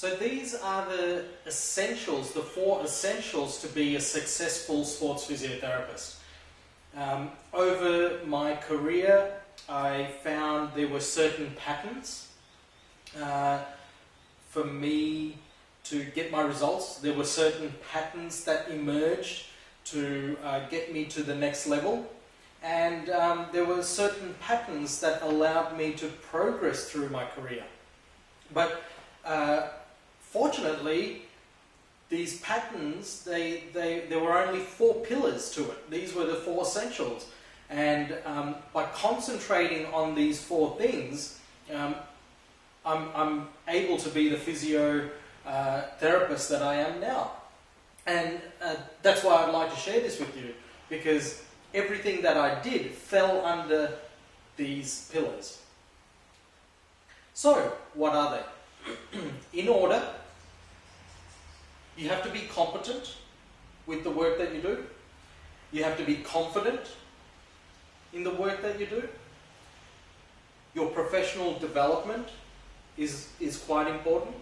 So these are the essentials, the 4 essentials to be a successful sports physiotherapist. Over my career, I found there were certain patterns for me to get my results. There were certain patterns that emerged to get me to the next level. And there were certain patterns that allowed me to progress through my career. But fortunately, these patterns, there were only 4 pillars to it. These were the 4 essentials. And by concentrating on these 4 things, I'm able to be the physiotherapist that I am now. And that's why I'd like to share this with you, because everything that I did fell under these pillars. So, what are they? In order, you have to be competent with the work that you do. You have to be confident in the work that you do. Your professional development is quite important.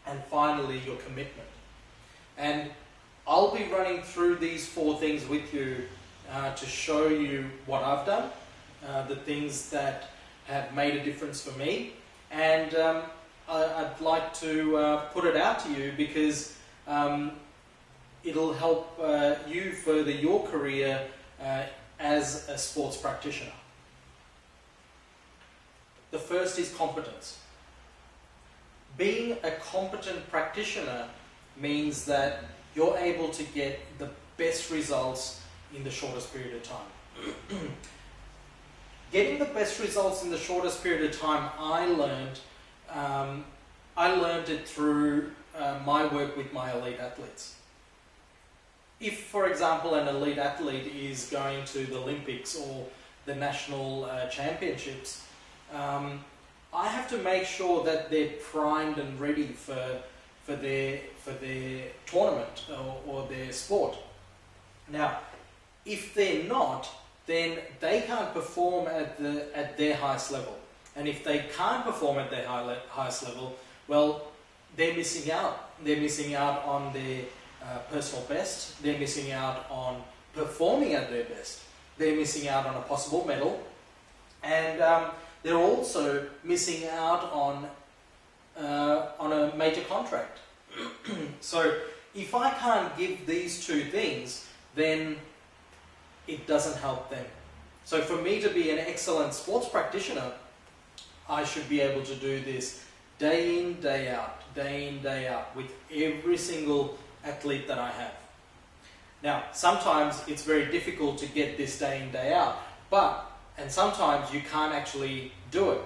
And finally, your commitment. And I'll be running through these 4 things with you to show you what I've done, the things that have made a difference for me, and I'd like to put it out to you because it'll help you further your career as a sports practitioner. The first is competence. Being a competent practitioner means that you're able to get the best results in the shortest period of time. Getting the best results in the shortest period of time, I learned it through my work with my elite athletes. If, for example, an elite athlete is going to the Olympics or the national championships, I have to make sure that they're primed and ready for their tournament or their sport. Now, if they're not, then they can't perform at their highest level. And if they can't perform at their highest level, well, they're missing out. They're missing out on their personal best. They're missing out on performing at their best. They're missing out on a possible medal. And they're also missing out on a major contract. So if I can't give these 2 things, then it doesn't help them. So for me to be an excellent sports practitioner, I should be able to do this day in, day out with every single athlete that I have. Now, sometimes it's very difficult to get this day in, day out, and sometimes you can't actually do it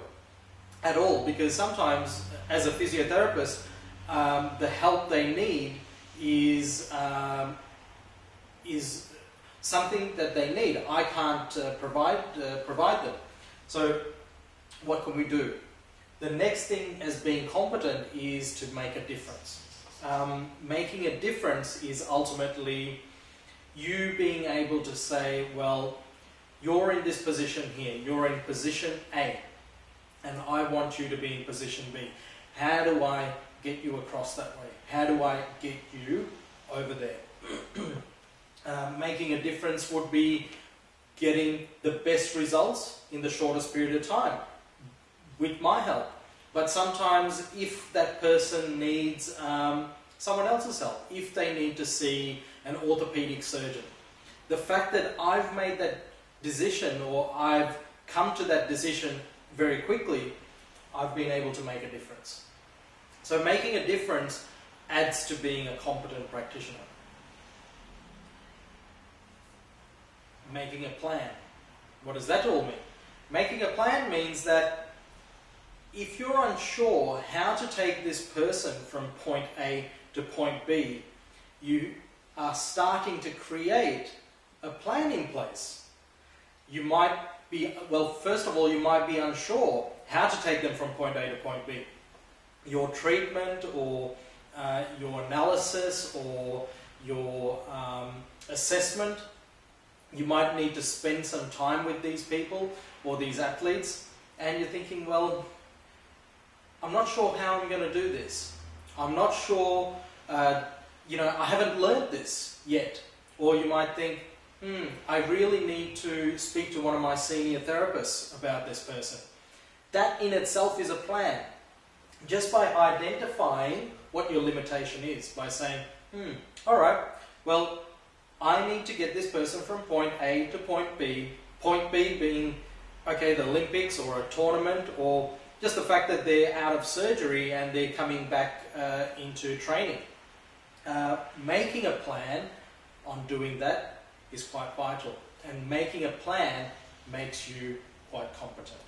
at all, because sometimes as a physiotherapist, the help they need is something that they need. I can't provide them. So what can we do? The next thing as being competent is to make a difference. Making a difference is ultimately you being able to say, well, you're in this position here, you're in position A, and I want you to be in position B. How do I get you across that way? How do I get you over there? Making a difference would be getting the best results in the shortest period of time with my help. But sometimes if that person needs someone else's help, if they need to see an orthopedic surgeon, the fact that I've made that decision, or I've come to that decision very quickly, I've been able to make a difference. So making a difference adds to being a competent practitioner. Making a plan. What does that all mean? Making a plan means that if you're unsure how to take this person from point A to point B, you are starting to create a plan in place. You might be, well, first of all, you might be unsure how to take them from point A to point B. Your treatment or your analysis or your assessment, you might need to spend some time with these people or these athletes, and you're thinking, well, I'm not sure how I'm going to do this. I'm not sure, I haven't learned this yet. Or you might think, I really need to speak to one of my senior therapists about this person. That in itself is a plan. Just by identifying what your limitation is, by saying, all right, well, I need to get this person from point A to point B being, okay, the Olympics or a tournament, or just the fact that they're out of surgery and they're coming back into training. Making a plan on doing that is quite vital, and making a plan makes you quite competent.